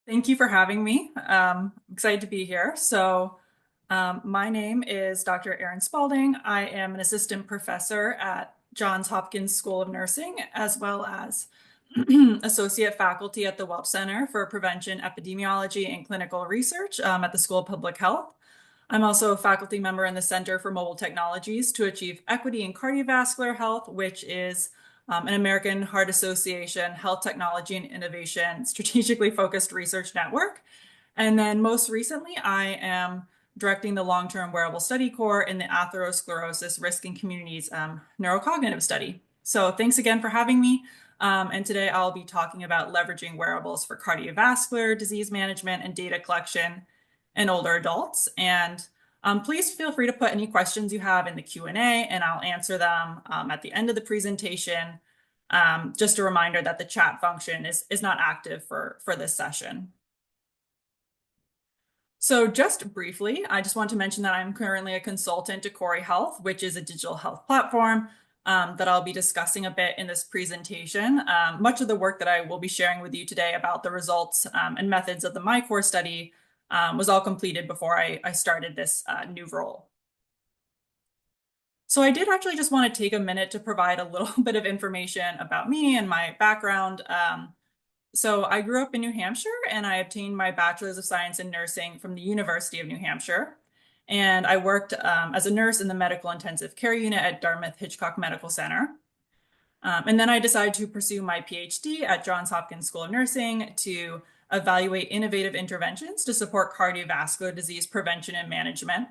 Thank you for having me. I'm excited to be here. My name is Dr. Erin Spaulding. I am an assistant professor at Johns Hopkins School of Nursing, as well as associate faculty at the Welch Center for Prevention, Epidemiology, and Clinical Research at the School of Public Health. I'm also a faculty member in the Center for Mobile Technologies to Achieve Equity in Cardiovascular Health, which is an American Heart Association Health Technology and Innovation strategically focused research network. And then most recently, I am directing the long-term wearable study core in the atherosclerosis risk in communities neurocognitive study. So thanks again for having me. And today I'll be talking about leveraging wearables for cardiovascular disease management and data collection in older adults. And please feel free to put any questions you have in the Q&A and I'll answer them at the end of the presentation. Just a reminder that the chat function is not active for this session. So just briefly, I just want to mention that I'm currently a consultant to Corey Health, which is a digital health platform that I'll be discussing a bit in this presentation. Much of the work that I will be sharing with you today about the results and methods of the MyCore study was all completed before I started this new role. So I did actually just want to take a minute to provide a little bit of information about me and my background. So I grew up in New Hampshire and I obtained my Bachelor's of Science in Nursing from the University of New Hampshire. And I worked as a nurse in the medical intensive care unit at Dartmouth Hitchcock Medical Center. And then I decided to pursue my PhD at Johns Hopkins School of Nursing to evaluate innovative interventions to support cardiovascular disease prevention and management.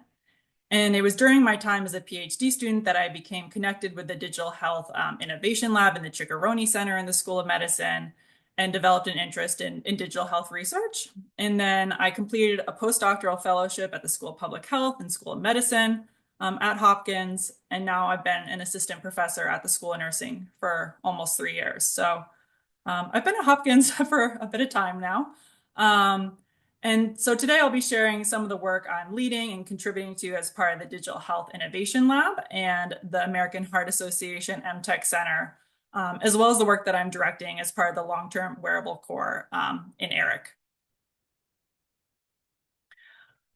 And it was during my time as a PhD student that I became connected with the Digital Health Innovation Lab in the Ciccarone Center in the School of Medicine and developed an interest in digital health research. And then I completed a postdoctoral fellowship at the School of Public Health and School of Medicine at Hopkins. And now I've been an assistant professor at the School of Nursing for almost 3 years. So I've been at Hopkins for a bit of time now. And so today I'll be sharing some of the work I'm leading and contributing to as part of the Digital Health Innovation Lab and the American Heart Association MTech Center, as well as the work that I'm directing as part of the long-term wearable core in ERIC.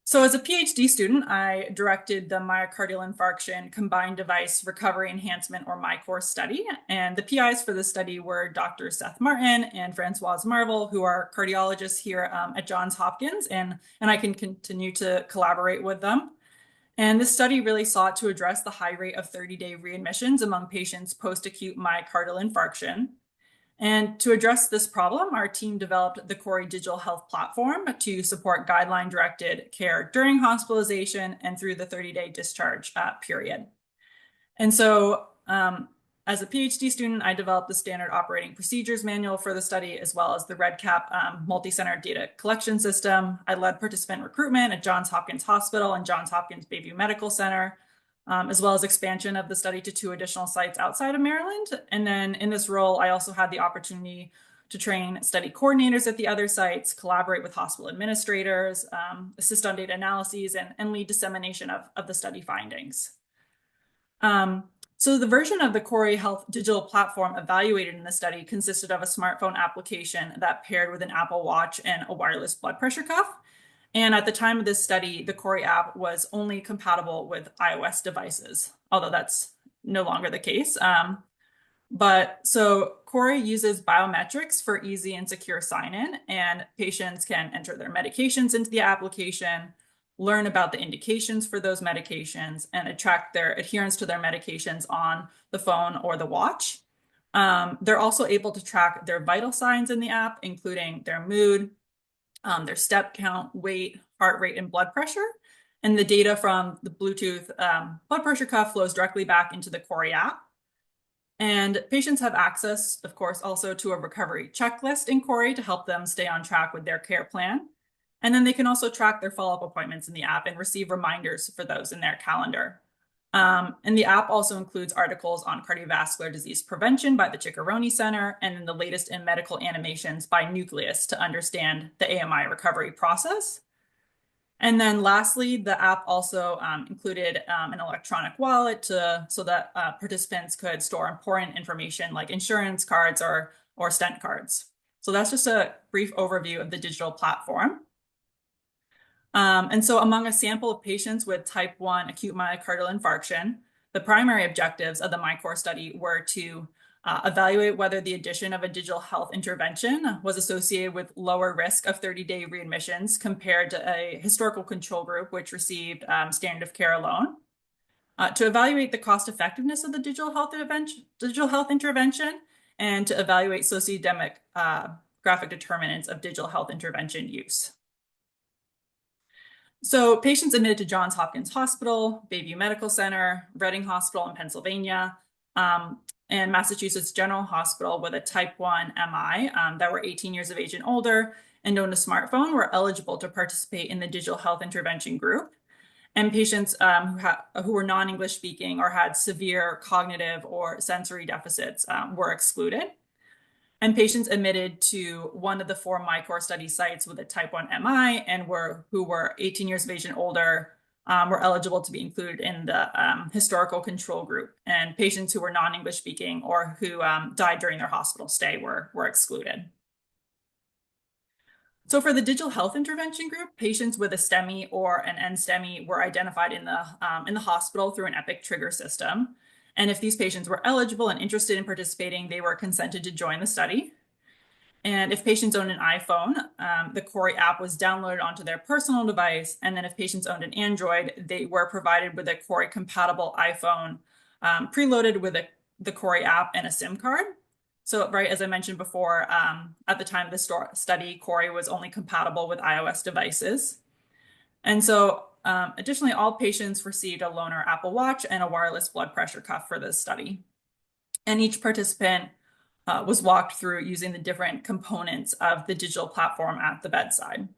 So as a PhD student, I directed the myocardial infarction combined device recovery enhancement or MyCore study. And the PIs for this study were Dr. Seth Martin and Francoise Marvel, who are cardiologists here at Johns Hopkins, and I can continue to collaborate with them. And this study really sought to address the high rate of 30-day readmissions among patients post-acute myocardial infarction. And to address this problem, our team developed the Corey Digital Health Platform to support guideline-directed care during hospitalization and through the 30-day discharge period. And so as a PhD student, I developed the standard operating procedures manual for the study, as well as the REDCap multi-center data collection system. I led participant recruitment at Johns Hopkins Hospital and Johns Hopkins Bayview Medical Center, as well as expansion of the study to 2 additional sites outside of Maryland. And then in this role, I also had the opportunity to train study coordinators at the other sites, collaborate with hospital administrators, assist on data analyses, and lead dissemination of the study findings. So the version of the Corey Health digital platform evaluated in the study consisted of a smartphone application that paired with an Apple Watch and a wireless blood pressure cuff. And at the time of this study, the Corey app was only compatible with iOS devices, although that's no longer the case. But so Corey uses biometrics for easy and secure sign-in, and patients can enter their medications into the application, learn about the indications for those medications, and track their adherence to their medications on the phone or the watch. They're also able to track their vital signs in the app, including their mood, their step count, weight, heart rate, and blood pressure. And the data from the Bluetooth blood pressure cuff flows directly back into the Corey app. And patients have access, of course, also to a recovery checklist in Corey to help them stay on track with their care plan. And then they can also track their follow-up appointments in the app and receive reminders for those in their calendar. And the app also includes articles on cardiovascular disease prevention by the Ciccarone Center, and then the latest in medical animations by Nucleus to understand the AMI recovery process. And then lastly, the app also included an electronic wallet so that participants could store important information like insurance cards or stent cards. So that's just a brief overview of the digital platform. And so among a sample of patients with type 1 acute myocardial infarction, the primary objectives of the MyCore study were to evaluate whether the addition of a digital health intervention was associated with lower risk of 30-day readmissions compared to a historical control group, which received standard of care alone. To evaluate the cost effectiveness of the digital health intervention, and to evaluate sociodemographic determinants of digital health intervention use. So patients admitted to Johns Hopkins Hospital, Bayview Medical Center, Reading Hospital in Pennsylvania, and Massachusetts General Hospital with a type 1 MI that were 18 years of age and older and owned a smartphone were eligible to participate in the digital health intervention group. And patients who were non-English speaking or had severe cognitive or sensory deficits were excluded. And patients admitted to one of the 4 MyCore study sites with a type 1 MI and who were 18 years of age and older were eligible to be included in the historical control group. And patients who were non-English speaking or who died during their hospital stay were excluded. So for the digital health intervention group, patients with a STEMI or an NSTEMI were identified in the hospital through an EPIC trigger system. And if these patients were eligible and interested in participating, they were consented to join the study. And if patients owned an iPhone, the CORI app was downloaded onto their personal device. And then if patients owned an Android, they were provided with a CORI compatible iPhone preloaded with the CORI app and a SIM card. So, right, as I mentioned before, at the time of the study, CORI was only compatible with iOS devices. And so, additionally, all patients received a loaner Apple Watch and a wireless blood pressure cuff for this study. And each participant was walked through using the different components of the digital platform at the bedside.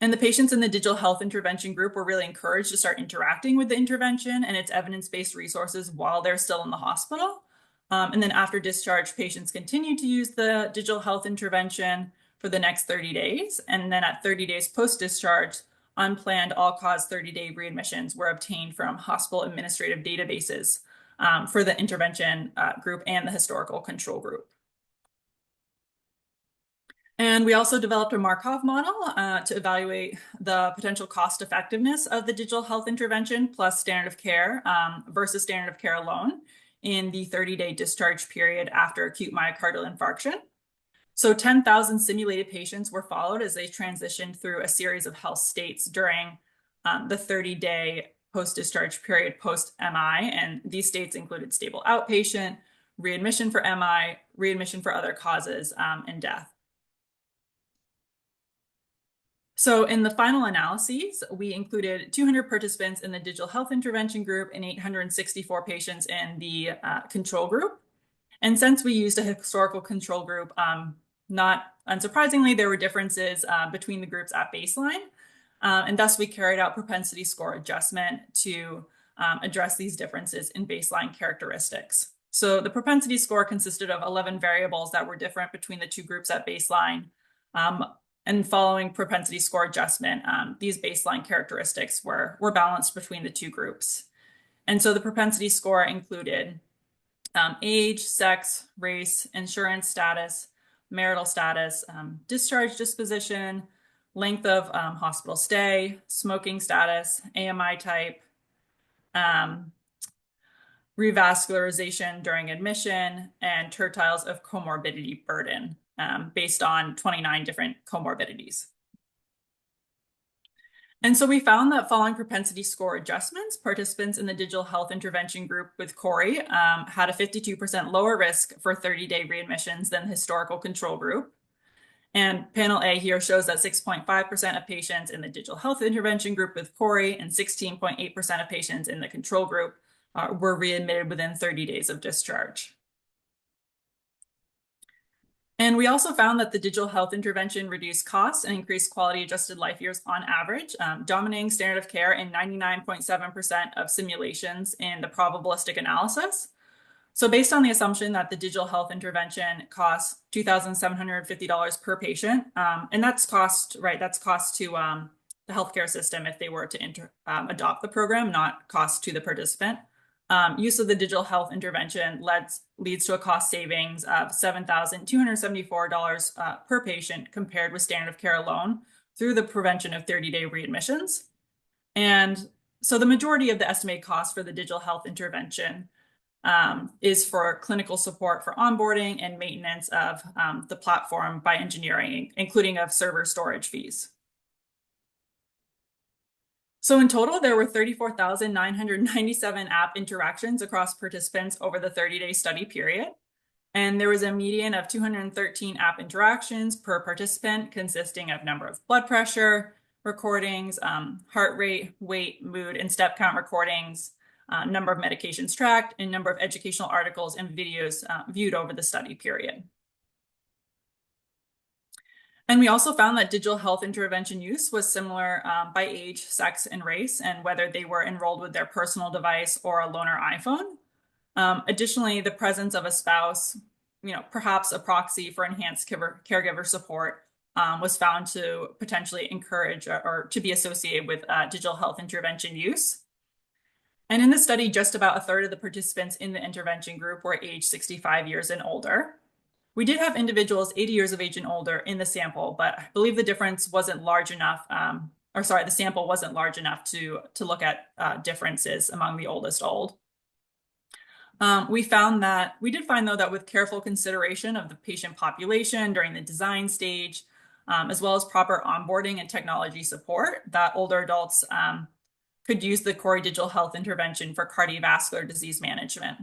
And the patients in the digital health intervention group were really encouraged to start interacting with the intervention and its evidence-based resources while they're still in the hospital. And then after discharge, patients continued to use the digital health intervention for the next 30 days. And then at 30 days post-discharge, unplanned all-cause 30-day readmissions were obtained from hospital administrative databases for the intervention group and the historical control group. And we also developed a Markov model to evaluate the potential cost effectiveness of the digital health intervention plus standard of care versus standard of care alone in the 30-day discharge period after acute myocardial infarction. So 10,000 simulated patients were followed as they transitioned through a series of health states during the 30-day post-discharge period post-MI. And these states included stable outpatient, readmission for MI, readmission for other causes, and death. So in the final analyses, we included 200 participants in the digital health intervention group and 864 patients in the control group. And since we used a historical control group, not unsurprisingly, there were differences between the groups at baseline. And thus we carried out propensity score adjustment to address these differences in baseline characteristics. So the propensity score consisted of 11 variables that were different between the two groups at baseline. And following propensity score adjustment, these baseline characteristics were balanced between the two groups. And so the propensity score included age, sex, race, insurance status, marital status, discharge disposition, length of hospital stay, smoking status, AMI type, revascularization during admission, and tertiles of comorbidity burden based on 29 different comorbidities. And so we found that following propensity score adjustments, participants in the digital health intervention group with CORI had a 52% lower risk for 30-day readmissions than the historical control group. And panel A here shows that 6.5% of patients in the digital health intervention group with CORI and 16.8% of patients in the control group were readmitted within 30 days of discharge. And we also found that the digital health intervention reduced costs and increased quality adjusted life years on average, dominating standard of care in 99.7% of simulations in the probabilistic analysis. So based on the assumption that the digital health intervention costs $2,750 per patient, and that's cost, right, that's cost to the healthcare system if they were to adopt the program, not cost to the participant. use of the digital health intervention leads to a cost savings of $7,274 per patient compared with standard of care alone through the prevention of 30-day readmissions. And so the majority of the estimated cost for the digital health intervention is for clinical support for onboarding and maintenance of the platform by engineering, including of server storage fees. So in total, there were 34,997 app interactions across participants over the 30-day study period. And there was a median of 213 app interactions per participant, consisting of number of blood pressure recordings, heart rate, weight, mood, and step count recordings, number of medications tracked, and number of educational articles and videos viewed over the study period. And we also found that digital health intervention use was similar by age, sex, and race, and whether they were enrolled with their personal device or a loaner iPhone. Additionally, the presence of a spouse, perhaps a proxy for enhanced caregiver support, was found to potentially encourage or to be associated with digital health intervention use. And in the study, just about a third of the participants in the intervention group were age 65 years and older. We did have individuals 80 years of age and older in the sample, but I believe the difference wasn't large enough, the sample wasn't large enough to look at differences among the oldest old. We did find though that with careful consideration of the patient population during the design stage, as well as proper onboarding and technology support, that older adults could use the CORI digital health intervention for cardiovascular disease management.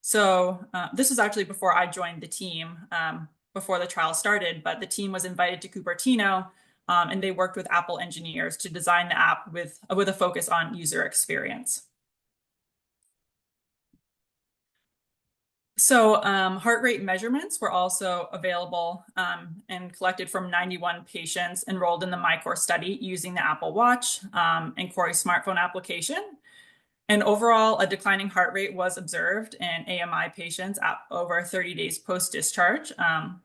So this was actually before I joined the team, before the trial started, but the team was invited to Cupertino and they worked with Apple engineers to design the app with a focus on user experience. So heart rate measurements were also available and collected from 91 patients enrolled in the MyCore study using the Apple Watch and CORI smartphone application. And overall, a declining heart rate was observed in AMI patients at over 30 days post-discharge.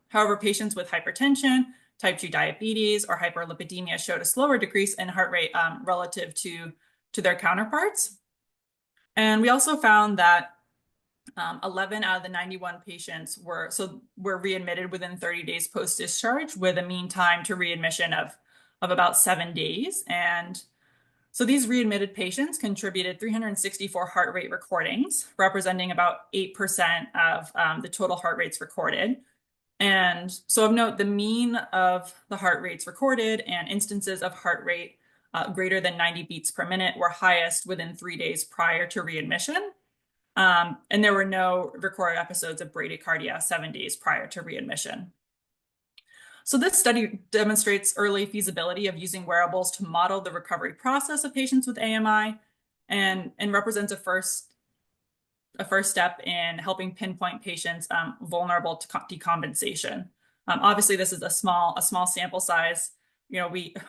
However, patients with hypertension, type 2 diabetes, or hyperlipidemia showed a slower decrease in heart rate relative to their counterparts. And we also found that 11 out of the 91 patients were readmitted within 30 days post-discharge with a mean time to readmission of about 7 days. And so these readmitted patients contributed 364 heart rate recordings, representing about 8% of the total heart rates recorded. And so of note, the mean of the heart rates recorded and instances of heart rate greater than 90 beats per minute were highest within 3 days prior to readmission. And there were no recorded episodes of bradycardia 7 days prior to readmission. So this study demonstrates early feasibility of using wearables to model the recovery process of patients with AMI and represents a first step in helping pinpoint patients vulnerable to decompensation. Obviously, this is a small sample size.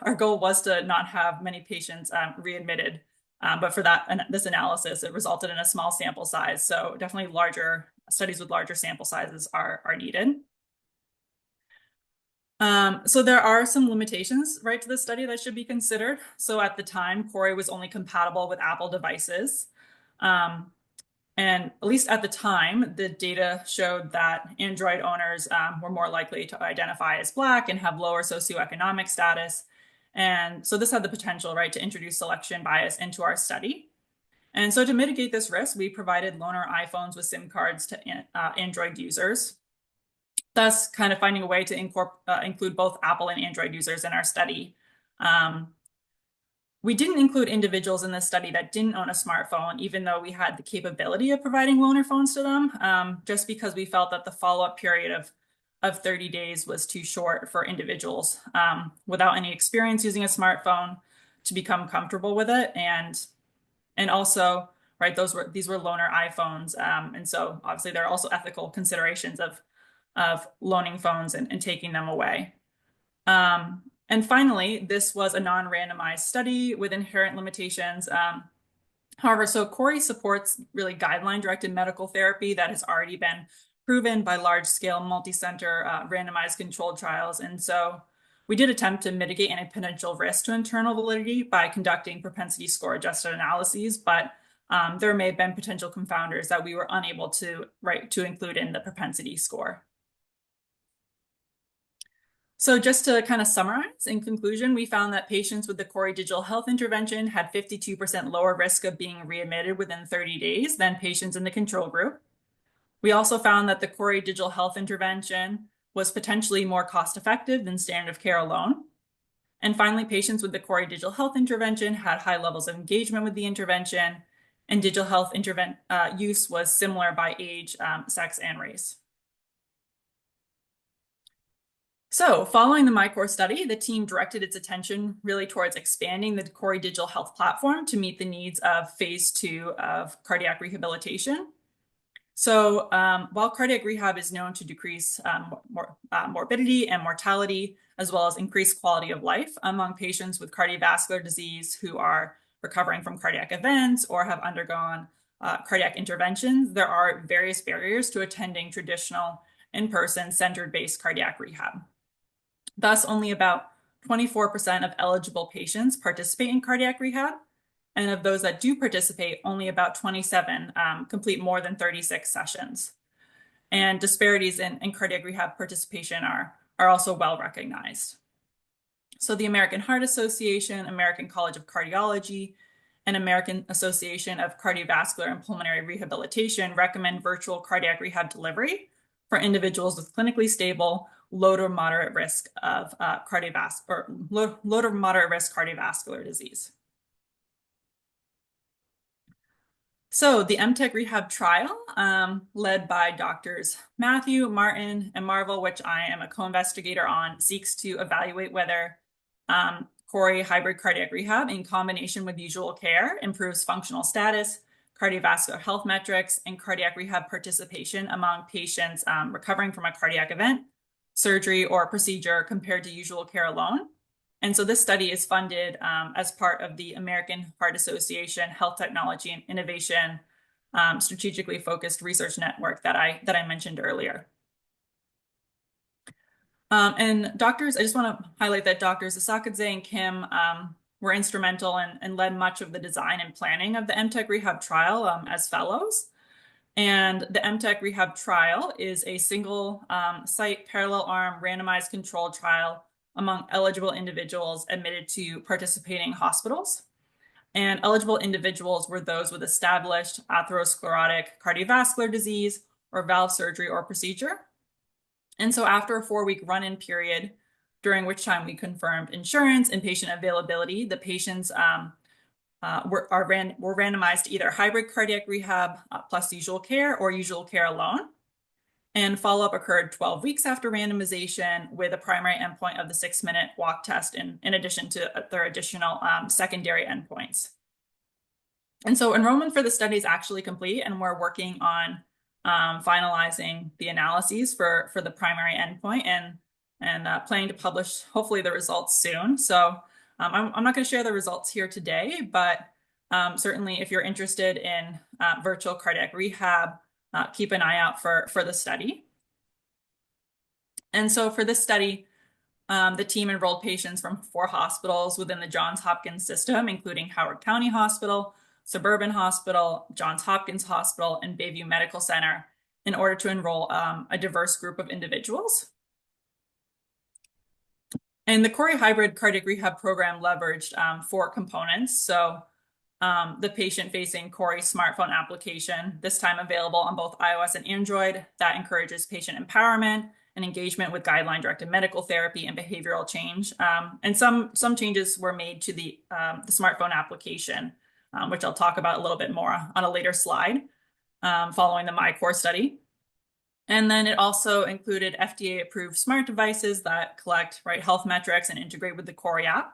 Our goal was to not have many patients readmitted, but for this analysis, it resulted in a small sample size. So definitely larger studies with larger sample sizes are needed. So there are some limitations, right, to the study that should be considered. So at the time, CORI was only compatible with Apple devices. And at least at the time, the data showed that Android owners were more likely to identify as Black and have lower socioeconomic status. And so this had the potential, right, to introduce selection bias into our study. And so to mitigate this risk, we provided loaner iPhones with SIM cards to Android users, thus kind of finding a way to include both Apple and Android users in our study. We didn't include individuals in this study that didn't own a smartphone, even though we had the capability of providing loaner phones to them, just because we felt that the follow-up period of 30 days was too short for individuals without any experience using a smartphone to become comfortable with it. And also, right, these were loaner iPhones. And so obviously there are also ethical considerations of loaning phones and taking them away. And finally, this was a non-randomized study with inherent limitations. However, so CORI supports really guideline-directed medical therapy that has already been proven by large-scale multi-center randomized controlled trials. And so we did attempt to mitigate any potential risk to internal validity by conducting propensity score adjusted analyses, but there may have been potential confounders that we were unable to include in the propensity score. So just to kind of summarize, in conclusion, we found that patients with the Cori digital health intervention had 52% lower risk of being readmitted within 30 days than patients in the control group. We also found that the Cori digital health intervention was potentially more cost-effective than standard of care alone. And finally, patients with the Cori digital health intervention had high levels of engagement with the intervention, and digital health use was similar by age, sex, and race. So following the MyCore study, the team directed its attention really towards expanding the Cori digital health platform to meet the needs of phase 2 of cardiac rehabilitation. So while cardiac rehab is known to decrease morbidity and mortality, as well as increase quality of life among patients with cardiovascular disease who are recovering from cardiac events or have undergone cardiac interventions, there are various barriers to attending traditional in-person center-based cardiac rehab. Thus, only about 24% of eligible patients participate in cardiac rehab. And of those that do participate, only about 27 complete more than 36 sessions. And disparities in cardiac rehab participation are also well recognized. So the American Heart Association, American College of Cardiology, and American Association of Cardiovascular and Pulmonary Rehabilitation recommend virtual cardiac rehab delivery for individuals with clinically stable, low to moderate risk of low to moderate risk cardiovascular disease. So the MTech rehab trial, led by Doctors Matthew, Martin, and Marvel, which I am a co-investigator on, seeks to evaluate whether Cori hybrid cardiac rehab in combination with usual care improves functional status, cardiovascular health metrics, and cardiac rehab participation among patients recovering from a cardiac event, surgery, or procedure compared to usual care alone. And so this study is funded as part of the American Heart Association Health Technology and Innovation strategically focused research network that I mentioned earlier. And I just want to highlight that Doctors Asakadze and Kim were instrumental and led much of the design and planning of the MTech rehab trial as fellows. And the MTech rehab trial is a single site parallel arm randomized controlled trial among eligible individuals admitted to participating hospitals. And eligible individuals were those with established atherosclerotic cardiovascular disease or valve surgery or procedure. And so after a 4-week run-in period, during which time we confirmed insurance and patient availability, the patients were randomized to either hybrid cardiac rehab plus usual care or usual care alone. And follow-up occurred 12 weeks after randomization with a primary endpoint of the 6-minute walk test in addition to their additional secondary endpoints. And so enrollment for the study is actually complete, and we're working on finalizing the analyses for the primary endpoint and planning to publish hopefully the results soon. So I'm not going to share the results here today, but certainly if you're interested in virtual cardiac rehab, keep an eye out for the study. And so for this study, the team enrolled patients from 4 hospitals within the Johns Hopkins system, including Howard County Hospital, Suburban Hospital, Johns Hopkins Hospital, and Bayview Medical Center in order to enroll a diverse group of individuals. And the Cori hybrid cardiac rehab program leveraged 4 components. So the patient-facing Cori smartphone application, this time available on both iOS and Android, that encourages patient empowerment and engagement with guideline-directed medical therapy and behavioral change. And some changes were made to the smartphone application, which I'll talk about a little bit more on a later slide, following the MyCore study. And then it also included FDA-approved smart devices that collect health metrics and integrate with the Cori app.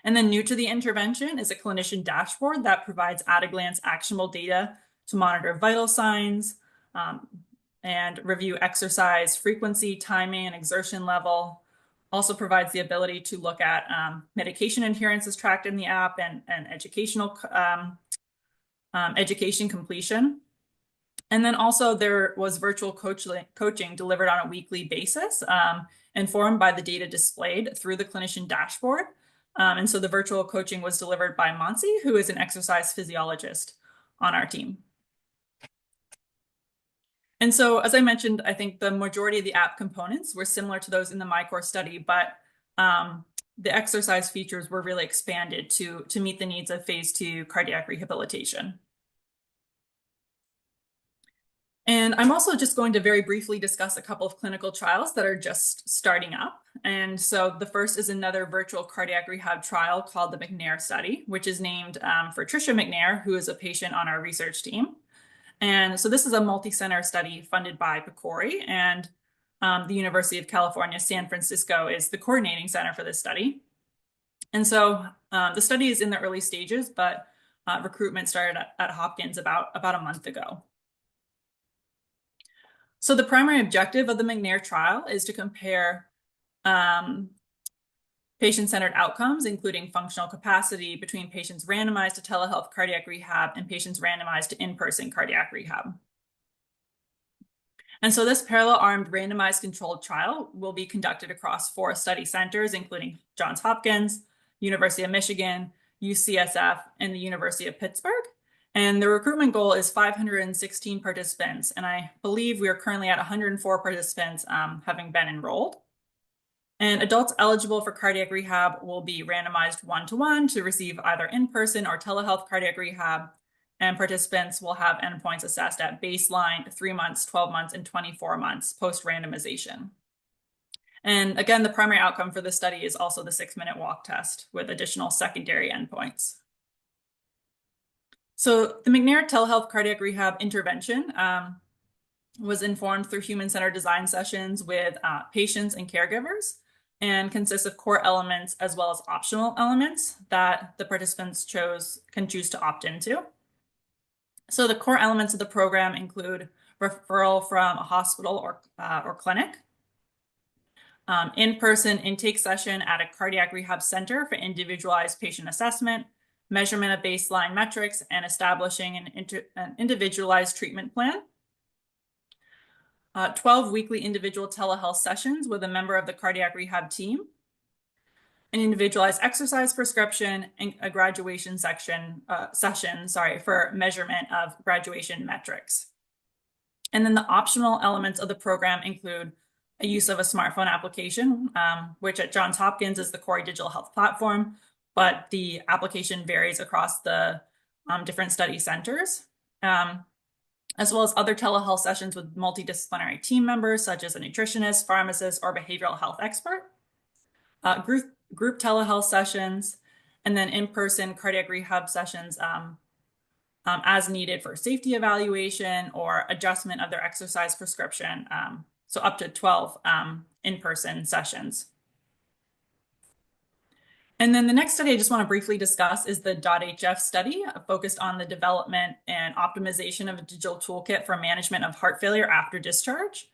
And then new to the intervention is a clinician dashboard that provides at-a-glance actionable data to monitor vital signs and review exercise frequency, timing, and exertion level. Also provides the ability to look at medication adherence as tracked in the app and educational education completion. And then also there was virtual coaching delivered on a weekly basis, informed by the data displayed through the clinician dashboard. And so the virtual coaching was delivered by Monsi, who is an exercise physiologist on our team. And so, as I mentioned, I think the majority of the app components were similar to those in the MyCourse study, but the exercise features were really expanded to meet the needs of phase 2 cardiac rehabilitation. And I'm also just going to very briefly discuss a couple of clinical trials that are just starting up. And so the first is another virtual cardiac rehab trial called the McNair study, which is named for Tricia McNair, who is a patient on our research team. And so this is a multi-center study funded by PCORI, and the University of California, San Francisco is the coordinating center for this study. And so the study is in the early stages, but recruitment started at Hopkins about a month ago. So the primary objective of the McNair trial is to compare patient-centered outcomes, including functional capacity, between patients randomized to telehealth cardiac rehab and patients randomized to in-person cardiac rehab. And so this parallel armed randomized controlled trial will be conducted across 4 study centers, including Johns Hopkins, University of Michigan, UCSF, and the University of Pittsburgh. And the recruitment goal is 516 participants. And I believe we are currently at 104 participants having been enrolled. And adults eligible for cardiac rehab will be randomized 1-to-1 to receive either in-person or telehealth cardiac rehab. And participants will have endpoints assessed at baseline, 3 months, 12 months, and 24 months post-randomization. And again, the primary outcome for this study is also the 6-minute walk test with additional secondary endpoints. So the McNair telehealth cardiac rehab intervention was informed through human-centered design sessions with patients and caregivers, and consists of core elements as well as optional elements that the participants can choose to opt into. So the core elements of the program include referral from a hospital or clinic, in-person intake session at a cardiac rehab center for individualized patient assessment, measurement of baseline metrics, and establishing an individualized treatment plan. 12 weekly individual telehealth sessions with a member of the cardiac rehab team, an individualized exercise prescription, and a graduation session for measurement of graduation metrics. And then the optional elements of the program include a use of a smartphone application, which at Johns Hopkins is the CORI digital health platform, but the application varies across the different study centers, as well as other telehealth sessions with multidisciplinary team members, such as a nutritionist, pharmacist, or behavioral health expert, group telehealth sessions, and then in-person cardiac rehab sessions as needed for safety evaluation or adjustment of their exercise prescription, so up to 12 in-person sessions. And then the next study I just want to briefly discuss is the .HF study, focused on the development and optimization of a digital toolkit for management of heart failure after discharge.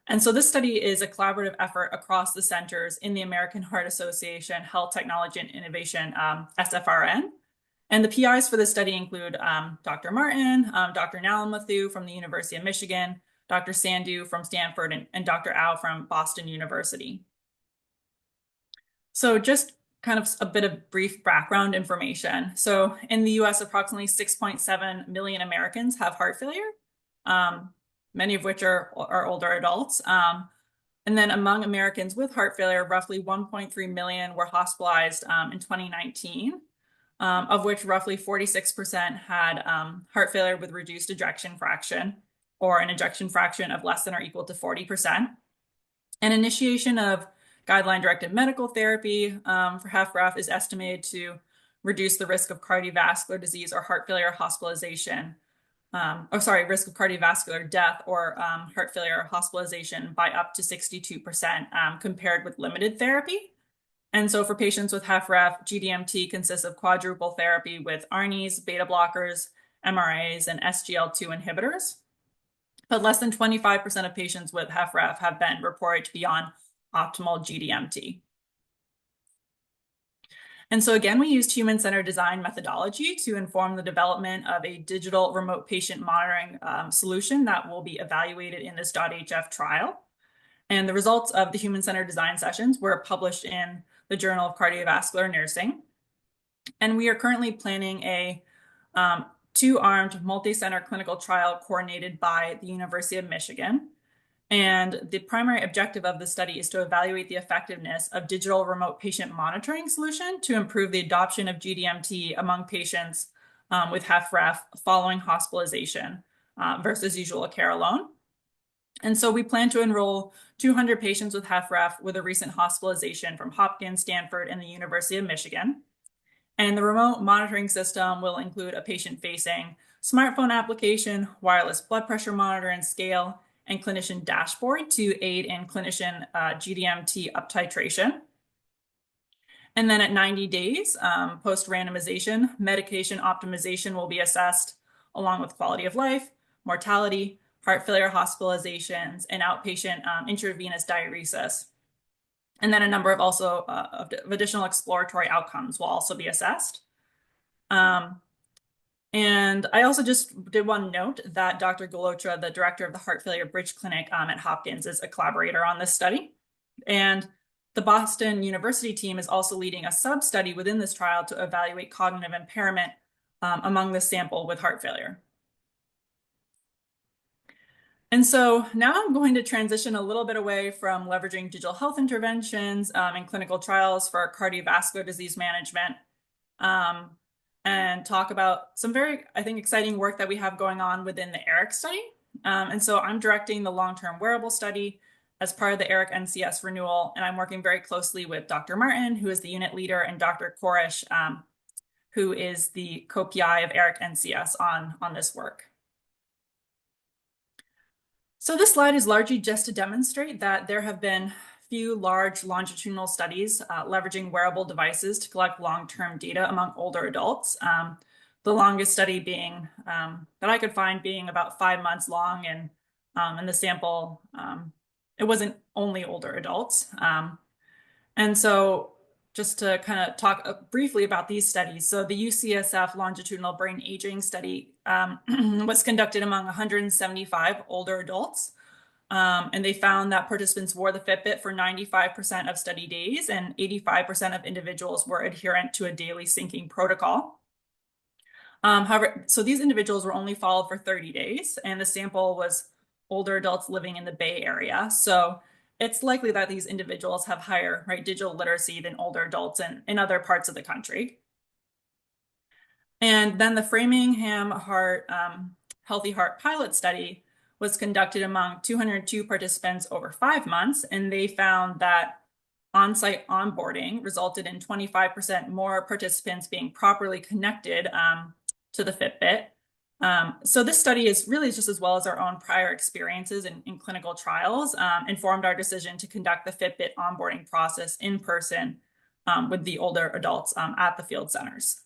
And so this study is a collaborative effort across the centers in the American Heart Association Health Technology and Innovation, SFRN. And the PIs for this study include Dr. Martin, Dr. Nalamathu from the University of Michigan, Dr. Sandhu from Stanford, and Dr. Au from Boston University. So just kind of a bit of brief background information. So in the US, approximately 6.7 million Americans have heart failure, many of which are older adults. And then among Americans with heart failure, roughly 1.3 million were hospitalized in 2019, of which roughly 46% had heart failure with reduced ejection fraction, or an ejection fraction of less than or equal to 40%. And initiation of guideline-directed medical therapy for HFrEF is estimated to reduce the risk of cardiovascular disease or heart failure hospitalization, risk of cardiovascular death or heart failure hospitalization by up to 62% compared with limited therapy. And so for patients with HFrEF, GDMT consists of quadruple therapy with ARNIs, beta blockers, MRAs, and SGLT2 inhibitors. But less than 25% of patients with HFrEF have been reported to be on optimal GDMT. And so again, we used human-centered design methodology to inform the development of a digital remote patient monitoring solution that will be evaluated in this .HF trial. And the results of the human-centered design sessions were published in the Journal of Cardiovascular Nursing. And we are currently planning a two-armed multi-center clinical trial coordinated by the University of Michigan. And the primary objective of the study is to evaluate the effectiveness of digital remote patient monitoring solution to improve the adoption of GDMT among patients with HFrEF following hospitalization versus usual care alone. And so we plan to enroll 200 patients with HFrEF with a recent hospitalization from Hopkins, Stanford, and the University of Michigan. And the remote monitoring system will include a patient-facing smartphone application, wireless blood pressure monitor and scale, and clinician dashboard to aid in clinician GDMT uptitration. And then at 90 days, post-randomization, medication optimization will be assessed along with quality of life, mortality, heart failure hospitalizations, and outpatient intravenous diuresis. And then a number of also of additional exploratory outcomes will also be assessed. And I also just did want to note that Dr. Galotra, the director of the Heart Failure Bridge Clinic at Hopkins, is a collaborator on this study. And the Boston University team is also leading a sub-study within this trial to evaluate cognitive impairment among the sample with heart failure. And so now I'm going to transition a little bit away from leveraging digital health interventions in clinical trials for cardiovascular disease management and talk about some very, I think, exciting work that we have going on within the ERIC study. And so I'm directing the long-term wearable study as part of the ERIC NCS renewal, and I'm working very closely with Dr. Martin, who is the unit leader, and Dr. Korish, who is the co-PI of ERIC NCS on this work. So this slide is largely just to demonstrate that there have been few large longitudinal studies leveraging wearable devices to collect long-term data among older adults. The longest study being that I could find being about 5 months long, and the sample it wasn't only older adults. And so just to kind of talk briefly about these studies. So the UCSF longitudinal brain aging study was conducted among 175 older adults. And they found that participants wore the Fitbit for 95% of study days, and 85% of individuals were adherent to a daily syncing protocol. However, so these individuals were only followed for 30 days, and the sample was older adults living in the Bay Area. So it's likely that these individuals have higher digital literacy than older adults in other parts of the country. And then the Framingham Heart Healthy Heart Pilot Study was conducted among 202 participants over 5 months, and they found that on-site onboarding resulted in 25% more participants being properly connected to the Fitbit. So this study is really just as well as our own prior experiences in clinical trials informed our decision to conduct the Fitbit onboarding process in person with the older adults at the field centers.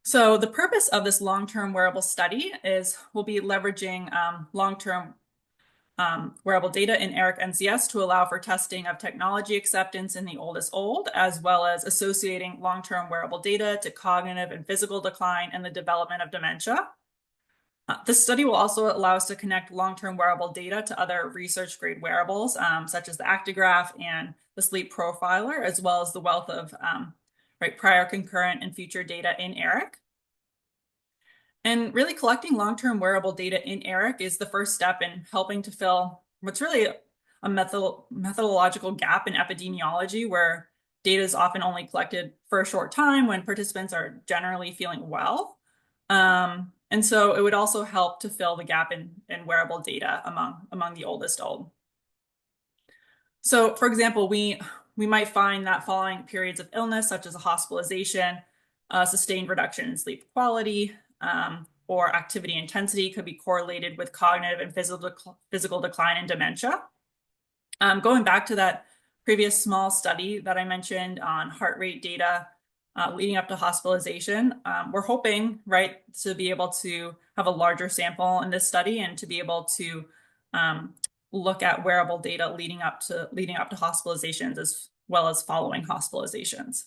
So the purpose of this long-term wearable study is we'll be leveraging long-term wearable data in ERIC NCS to allow for testing of technology acceptance in the oldest old, as well as associating long-term wearable data to cognitive and physical decline and the development of dementia. This study will also allow us to connect long-term wearable data to other research-grade wearables, such as the Actigraph and the Sleep Profiler, as well as the wealth of prior, concurrent, and future data in ERIC. And really collecting long-term wearable data in ERIC is the first step in helping to fill what's really a methodological gap in epidemiology, where data is often only collected for a short time when participants are generally feeling well. And so it would also help to fill the gap in wearable data among the oldest old. So for example, we might find that following periods of illness, such as a hospitalization, sustained reduction in sleep quality, or activity intensity could be correlated with cognitive and physical decline in dementia. Going back to that previous small study that I mentioned on heart rate data leading up to hospitalization, we're hoping, to be able to have a larger sample in this study and to be able to look at wearable data leading up to hospitalizations as well as following hospitalizations.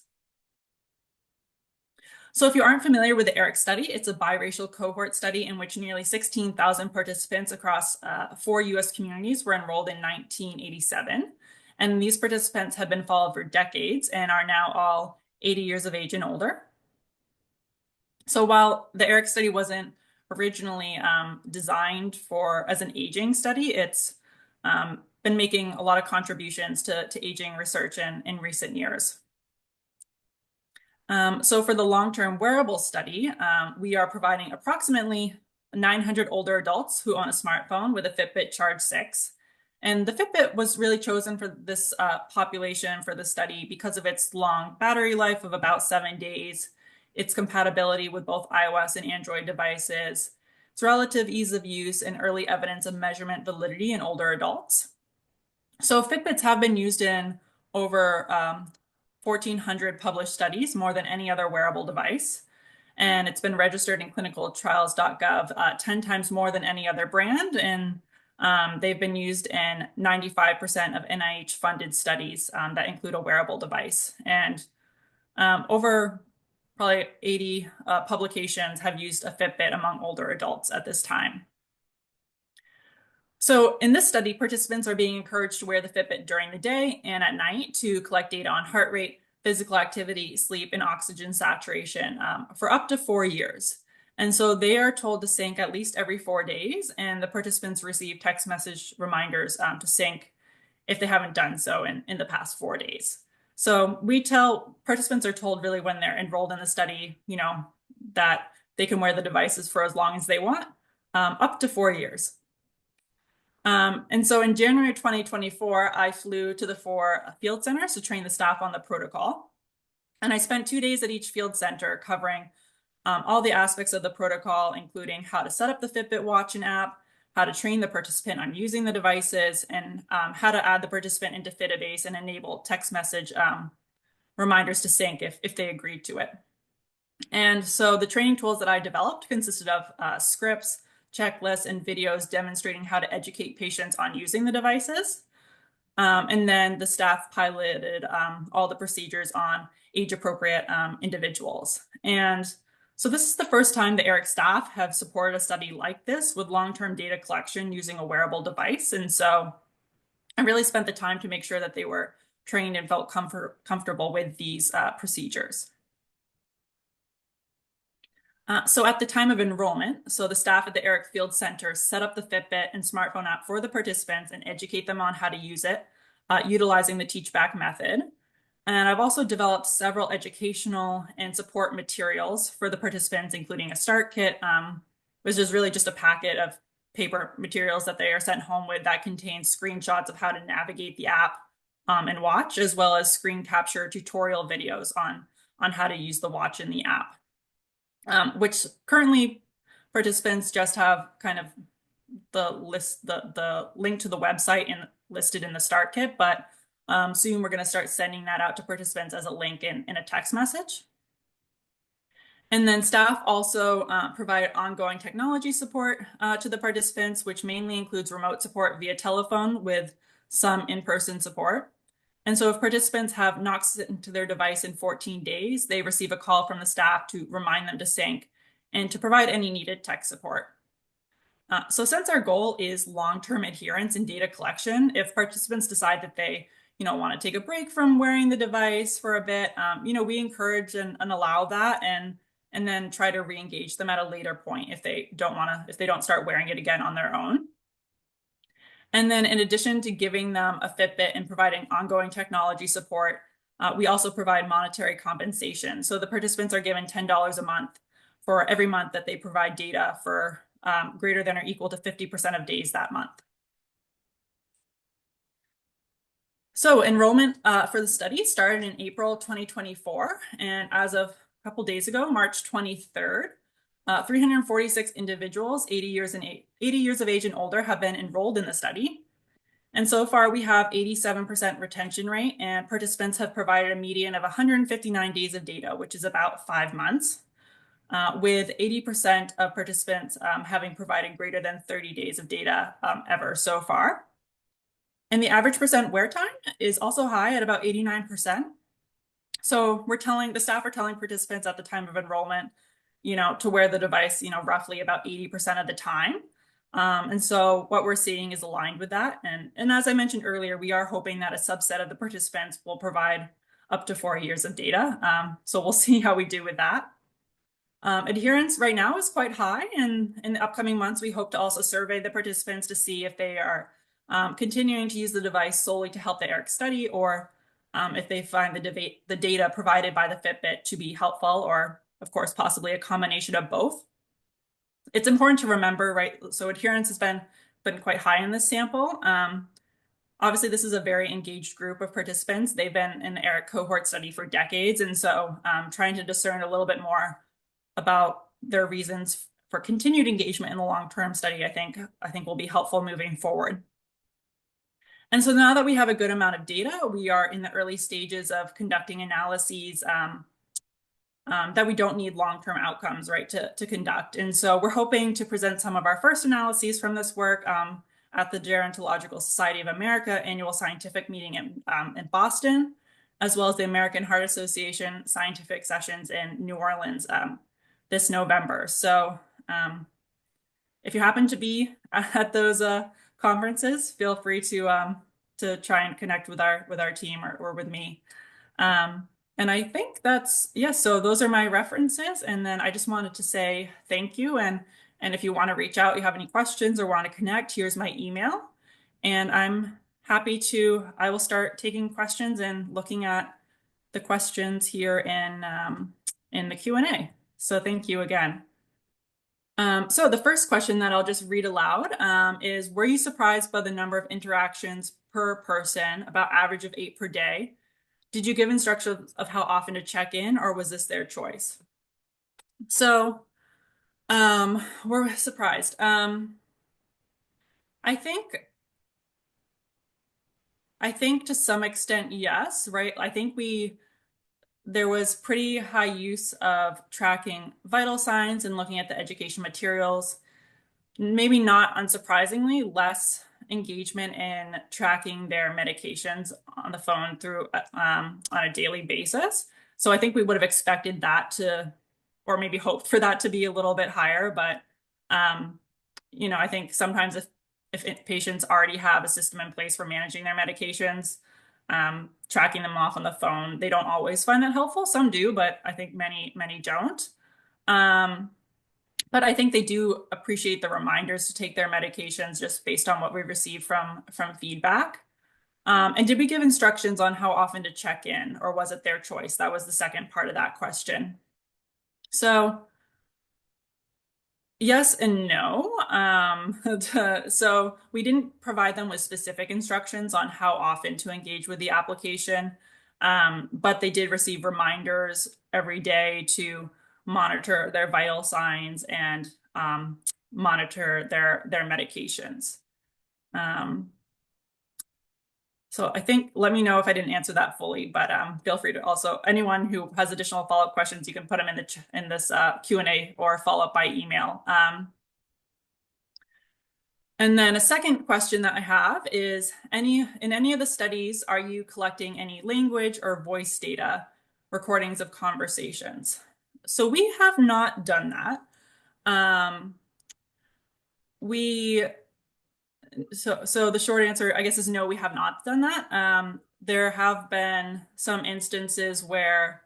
So if you aren't familiar with the ERIC study, it's a biracial cohort study in which nearly 16,000 participants across 4 US communities were enrolled in 1987. And these participants have been followed for decades and are now all 80 years of age and older. So while the ERIC study wasn't originally designed as an aging study, it's been making a lot of contributions to aging research in recent years. So for the long-term wearable study, we are providing approximately 900 older adults who own a smartphone with a Fitbit Charge 6. And the Fitbit was really chosen for this population for the study because of its long battery life of about 7 days, its compatibility with both iOS and Android devices, its relative ease of use, and early evidence of measurement validity in older adults. So Fitbits have been used in over 1,400 published studies, more than any other wearable device. And it's been registered in clinicaltrials.gov 10 times more than any other brand. And they've been used in 95% of NIH-funded studies that include a wearable device. And over probably 80 publications have used a Fitbit among older adults at this time. So in this study, participants are being encouraged to wear the Fitbit during the day and at night to collect data on heart rate, physical activity, sleep, and oxygen saturation for up to 4 years. And so they are told to sync at least every 4 days, and the participants receive text message reminders to sync if they haven't done so in the past 4 days. So participants are told really when they're enrolled in the study, that they can wear the devices for as long as they want, up to 4 years. And so in January 2024, I flew to the 4 field centers to train the staff on the protocol. And I spent 2 days at each field center covering all the aspects of the protocol, including how to set up the Fitbit watch and app, how to train the participant on using the devices, and how to add the participant into Fitabase and enable text message reminders to sync if they agreed to it. And so the training tools that I developed consisted of scripts, checklists, and videos demonstrating how to educate patients on using the devices. And then the staff piloted all the procedures on age-appropriate individuals. And so this is the first time the ERIC staff have supported a study like this with long-term data collection using a wearable device. And so I really spent the time to make sure that they were trained and felt comfortable with these procedures. So at the time of enrollment, so the staff at the ERIC Field Center set up the Fitbit and smartphone app for the participants and educate them on how to use it, utilizing the teach back method. And I've also developed several educational and support materials for the participants, including a start kit, which is really just a packet of paper materials that they are sent home with that contains screenshots of how to navigate the app and watch, as well as screen capture tutorial videos on how to use the watch and the app. Which currently participants just have kind of the link to the website listed in the start kit, but soon we're going to start sending that out to participants as a link in a text message. And then staff also provide ongoing technology support to the participants, which mainly includes remote support via telephone with some in-person support. And so if participants have not synced to their device in 14 days, they receive a call from the staff to remind them to sync and to provide any needed tech support. So since our goal is long-term adherence and data collection, if participants decide that they want to take a break from wearing the device for a bit, we encourage and allow that and then try to re-engage them at a later point if they don't start wearing it again on their own. And then in addition to giving them a Fitbit and providing ongoing technology support, we also provide monetary compensation. So the participants are given $10 a month for every month that they provide data for greater than or equal to 50% of days that month. So enrollment for the study started in April 2024. And as of a couple days ago, March 23rd, 346 individuals 80 years of age and older have been enrolled in the study. And so far we have 87% retention rate, and participants have provided a median of 159 days of data, which is about 5 months, with 80% of participants having provided greater than 30 days of data ever so far. And the average percent wear time is also high at about 89%. So the staff are telling participants at the time of enrollment, to wear the device, roughly about 80% of the time. And so what we're seeing is aligned with that. And as I mentioned earlier, we are hoping that a subset of the participants will provide up to 4 years of data. So we'll see how we do with that. Adherence right now is quite high, and in the upcoming months, we hope to also survey the participants to see if they are continuing to use the device solely to help the ERIC study, or if they find the data provided by the Fitbit to be helpful, or of course, possibly a combination of both. It's important to remember, right? So adherence has been quite high in this sample. Obviously, this is a very engaged group of participants. They've been in the ERIC cohort study for decades, and so trying to discern a little bit more about their reasons for continued engagement in the long-term study, I think will be helpful moving forward. And so now that we have a good amount of data, we are in the early stages of conducting analyses that we don't need long-term outcomes, right, to conduct. And so we're hoping to present some of our first analyses from this work at the Gerontological Society of America annual scientific meeting in Boston, as well as the American Heart Association scientific sessions in New Orleans this November. So if you happen to be at those conferences, feel free to try and connect with our team or with me. And I think that's, yes, so those are my references. And then I just wanted to say thank you. And if you want to reach out, you have any questions or want to connect, here's my email. And I'm happy I will start taking questions and looking at the questions here in the Q&A. So thank you again. So the first question that I'll just read aloud is, were you surprised by the number of interactions per person, about average of 8 per day? Did you give instructions of how often to check in, or was this their choice? So we're surprised. I think to some extent, yes, right? I think there was pretty high use of tracking vital signs and looking at the education materials. Maybe not unsurprisingly, less engagement in tracking their medications on the phone through on a daily basis. So I think we would have expected that or maybe hoped for that to be a little bit higher. But I think sometimes if patients already have a system in place for managing their medications, tracking them off on the phone, they don't always find that helpful. Some do, but I think many don't. But I think they do appreciate the reminders to take their medications just based on what we received from feedback. And did we give instructions on how often to check in, or was it their choice? That was the second part of that question. So yes and no. So we didn't provide them with specific instructions on how often to engage with the application, but they did receive reminders every day to monitor their vital signs and monitor their medications. So I think, let me know if I didn't answer that fully, but feel free to also, anyone who has additional follow-up questions, you can put them in this Q&A or follow up by email. And then a second question that I have is, in any of the studies, are you collecting any language or voice data, recordings of conversations? So we have not done that. So the short answer, I guess, is no, we have not done that. There have been some instances where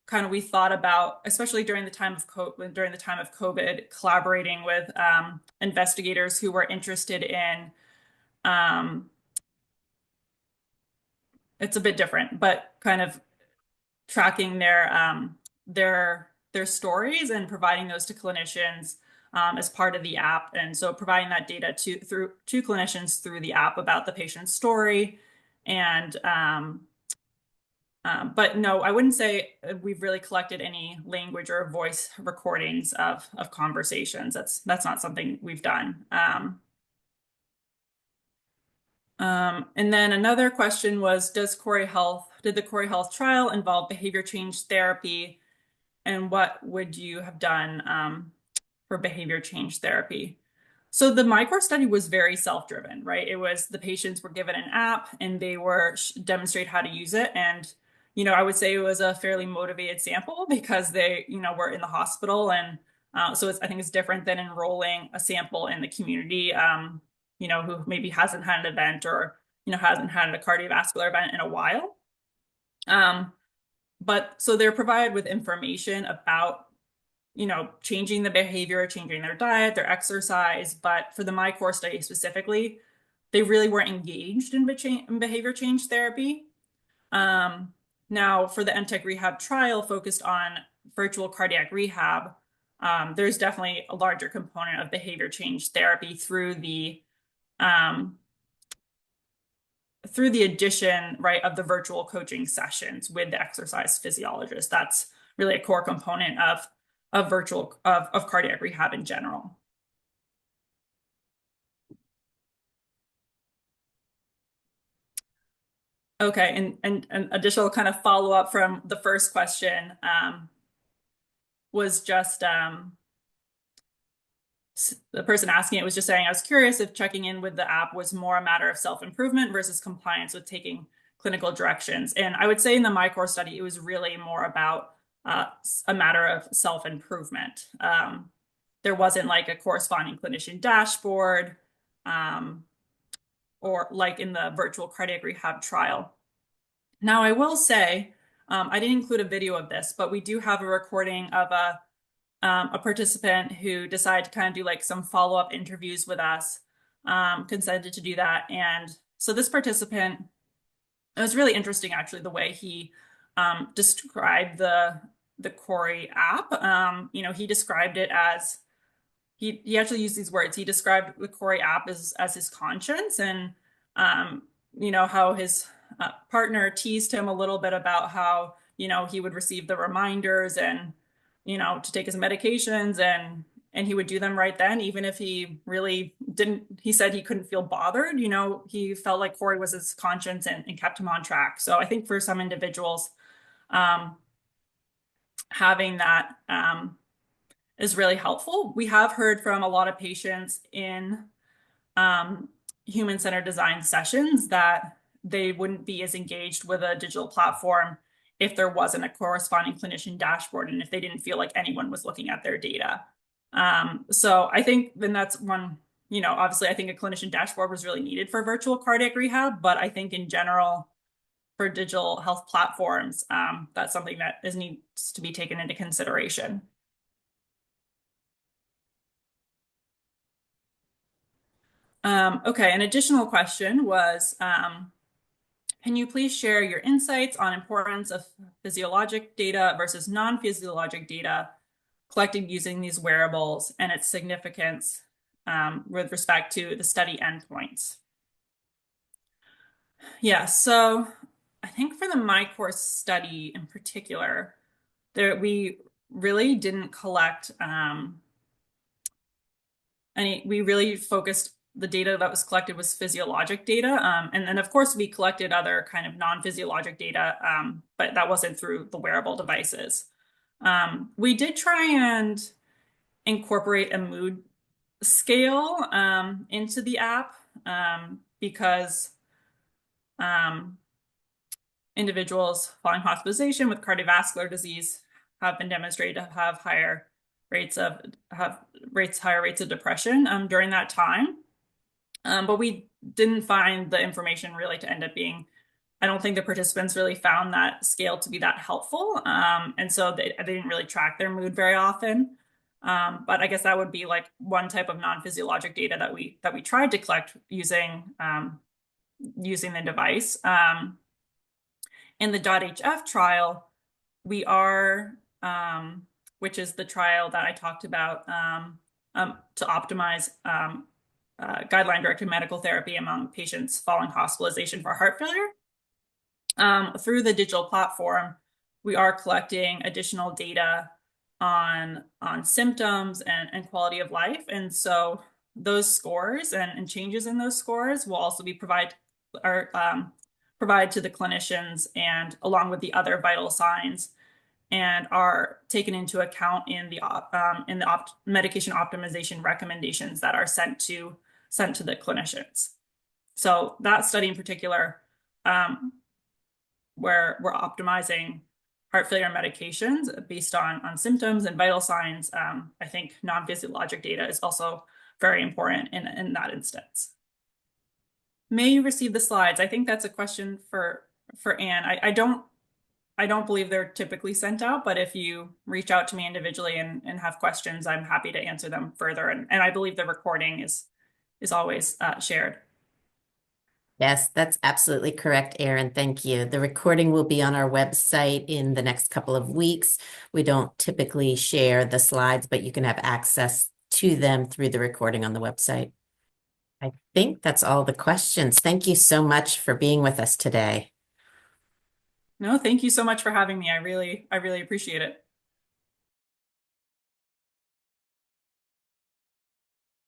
kind of we thought about, especially during the time of COVID, collaborating with investigators who were interested in, it's a bit different, but kind of tracking their stories and providing those to clinicians as part of the app. And so providing that data to clinicians through the app about the patient's story. And but no, I wouldn't say we've really collected any language or voice recordings of conversations. That's not something we've done. And then another question was, did the Corey Health trial involve behavior change therapy? And what would you have done for behavior change therapy? So the MyCore study was very self-driven, right? It was the patients were given an app and they were demonstrate how to use it. And, I would say it was a fairly motivated sample because they, were in the hospital and So I think it's different than enrolling a sample in the community, who maybe hasn't had an event or, hasn't had a cardiovascular event in a while. But so they're provided with information about, changing the behavior, changing their diet, their exercise. But for the MyCore study specifically, they really weren't engaged in behavior change therapy. Now, for the MTech rehab trial focused on virtual cardiac rehab, there's definitely a larger component of behavior change therapy through the addition, right, of the virtual coaching sessions with the exercise physiologist. That's really a core component of cardiac rehab in general. Okay, and an additional kind of follow up from the first question was just the person asking it was just saying, I was curious if checking in with the app was more a matter of self-improvement versus compliance with taking clinical directions. And I would say in the MyCore study, it was really more about a matter of self-improvement. There wasn't like a corresponding clinician dashboard or like in the virtual cardiac rehab trial. Now, I will say, I didn't include a video of this, but we do have a recording of a participant who decided to kind of do like some follow-up interviews with us, consented to do that. And so this participant, it was really interesting actually the way he described the Corey app. He described it as he actually used these words. He described the Corey app as his conscience, and how his partner teased him a little bit about how he would receive the reminders and to take his medications, and he would do them right then, even if he really didn't. He said he couldn't feel bothered. He felt like Corey was his conscience and kept him on track. So I think for some individuals, having that is really helpful. We have heard from a lot of patients in human-centered design sessions that they wouldn't be as engaged with a digital platform if there wasn't a corresponding clinician dashboard and if they didn't feel like anyone was looking at their data. So I think then that's one, obviously I think a clinician dashboard was really needed for virtual cardiac rehab, but I think in general for digital health platforms, that's something that needs to be taken into consideration. Okay, an additional question was, can you please share your insights on importance of physiologic data versus non-physiologic data collected using these wearables and its significance with respect to the study endpoints? Yeah, so I think for the MyCore study in particular, we really didn't collect we really focused the data that was collected was physiologic data. And then of course we collected other kind of non-physiologic data, but that wasn't through the wearable devices. We did try and incorporate a mood scale into the app because individuals following hospitalization with cardiovascular disease have been demonstrated to have higher rates of depression during that time. But we didn't find the information really to end up being, I don't think the participants really found that scale to be that helpful. And so they didn't really track their mood very often. But I guess that would be like one type of non-physiologic data that we tried to collect using the device. In the .hf trial, we are, which is the trial that I talked about to optimize guideline-directed medical therapy among patients following hospitalization for heart failure. Through the digital platform, we are collecting additional data on symptoms and quality of life. And so those scores and changes in those scores will also be provided to the clinicians and along with the other vital signs, and are taken into account in the medication optimization recommendations that are sent to the clinicians. So that study in particular, where we're optimizing heart failure medications based on symptoms and vital signs, I think non-physiologic data is also very important in that instance. May you receive the slides? I think that's a question for Anne. I don't believe they're typically sent out, but if you reach out to me individually and have questions, I'm happy to answer them further. And I believe the recording is always shared. Yes, that's absolutely correct, Erin. Thank you. The recording will be on our website in the next couple of weeks. We don't typically share the slides, but you can have access to them through the recording on the website. I think that's all the questions. Thank you so much for being with us today. No, thank you so much for having me. I really appreciate it.